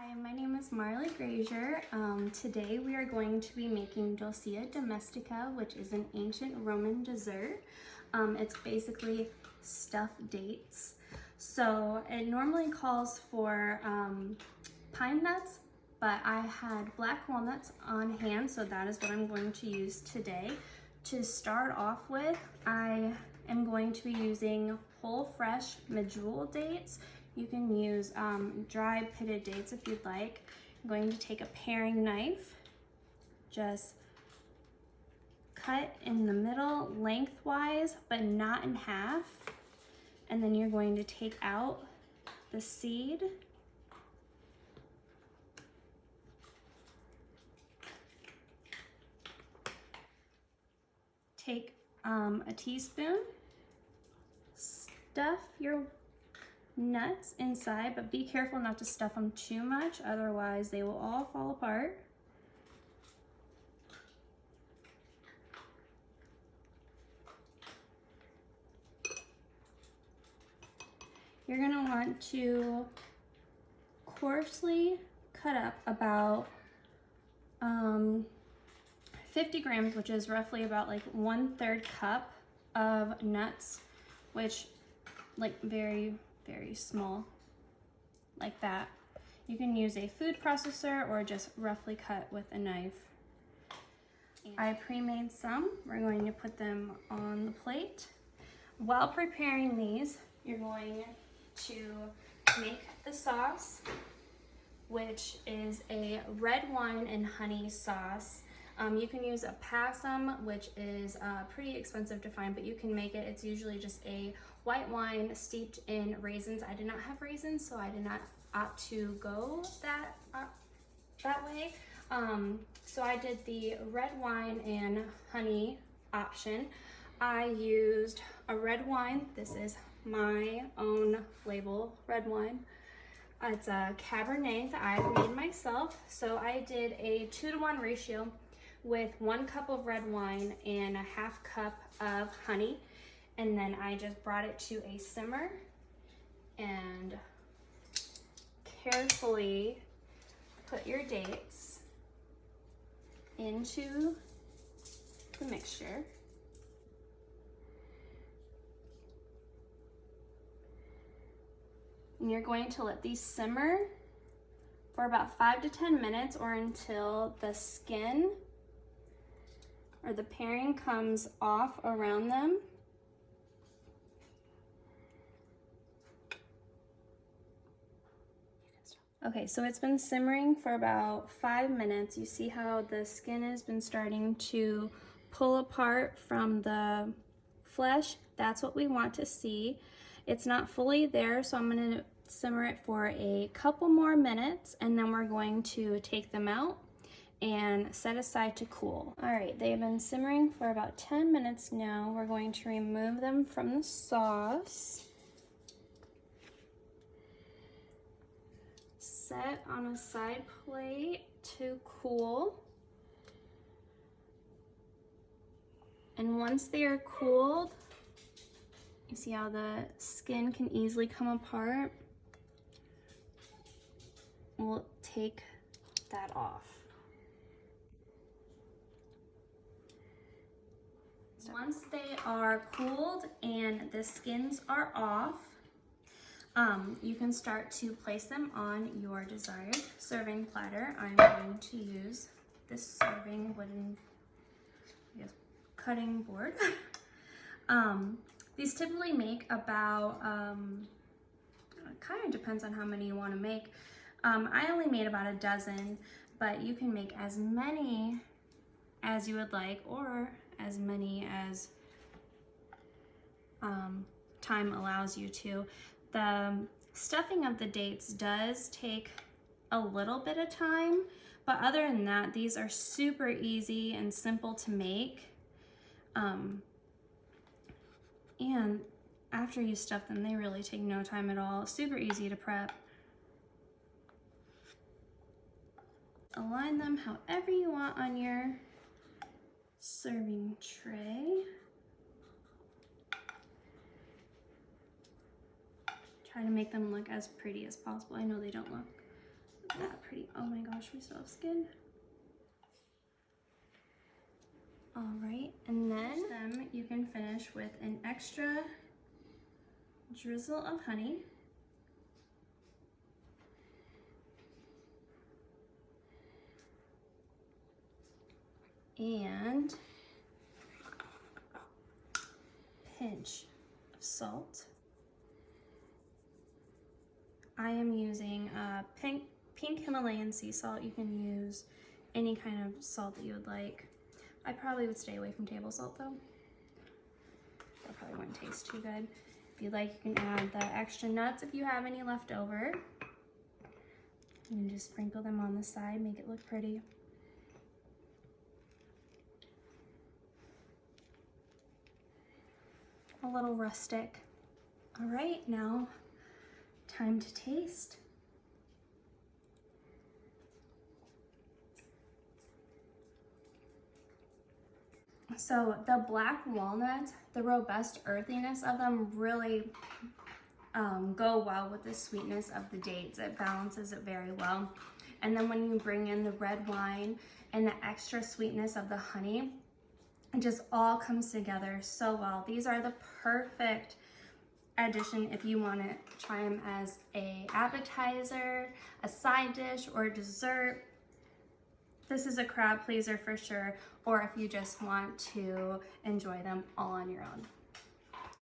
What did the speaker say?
Hi, my name is Marley Grazier. Today we are going to be making Dulcia Domestica, which is an ancient Roman dessert. It's basically stuffed dates. So it normally calls for pine nuts, but I had black walnuts on hand, so that is what I'm going to use today. To start off with, I am going to be using whole fresh medjool dates. You can use dried pitted dates if you'd like. I'm going to take a paring knife, just cut in the middle lengthwise, but not in half. And then you're going to take out the seed. Take a teaspoon, stuff your nuts inside, but be careful not to stuff them too much, otherwise they will all fall apart. You're going to want to coarsely cut up about 50 grams, which is roughly about like 1/3 cup of nuts, which like very small, like that. You can use a food processor or just roughly cut with a knife. I pre-made some. We're going to put them on the plate. While preparing these, you're going to make the sauce, which is a red wine and honey sauce. You can use a passum, which is pretty expensive to find, but you can make it. It's usually just a white wine steeped in raisins. I did not have raisins, so I did not opt to go that way. So I did the red wine and honey option. I used a red wine. This is my own label red wine. It's a Cabernet that I made myself. So I did a 2-to-1 ratio with 1 cup of red wine and a 1/2 cup of honey. And then I just brought it to a simmer and carefully put your dates into the mixture. And you're going to let these simmer for about 5 to 10 minutes or until the skin or the paring comes off around them. Okay, so it's been simmering for about 5 minutes. You see how the skin has been starting to pull apart from the flesh? That's what we want to see. It's not fully there, so I'm going to simmer it for a couple more minutes, and then we're going to take them out and set aside to cool. All right, they've been simmering for about 10 minutes now. We're going to remove them from the sauce. Set on a side plate to cool. And once they are cooled, you see how the skin can easily come apart? We'll take that off. Once they are cooled and the skins are off, you can start to place them on your desired serving platter. I'm going to use this serving wooden, cutting board. These typically make about, it kind of depends on how many you want to make. I only made about a dozen, but you can make as many as you would like, or as many as time allows you to. The stuffing of the dates does take a little bit of time, but other than that, these are super easy and simple to make. And after you stuff them, they really take no time at all. Super easy to prep. Align them however you want on your serving tray. Try to make them look as pretty as possible. I know they don't look that pretty. Oh my gosh, we still have skin. All right, and then you can finish with an extra drizzle of honey. And pinch of salt. I am using pink Himalayan sea salt. You can use any kind of salt that you would like. I probably would stay away from table salt though. That probably wouldn't taste too good. If you'd like, you can add the extra nuts if you have any left over. You can just sprinkle them on the side, make it look pretty. A little rustic. All right, now time to taste. So the black walnuts, the robust earthiness of them really go well with the sweetness of the dates. It balances it very well. And then when you bring in the red wine and the extra sweetness of the honey, it just all comes together so well. These are the perfect addition if you want to try them as an appetizer, a side dish, or dessert. This is a crowd pleaser for sure, or if you just want to enjoy them all on your own.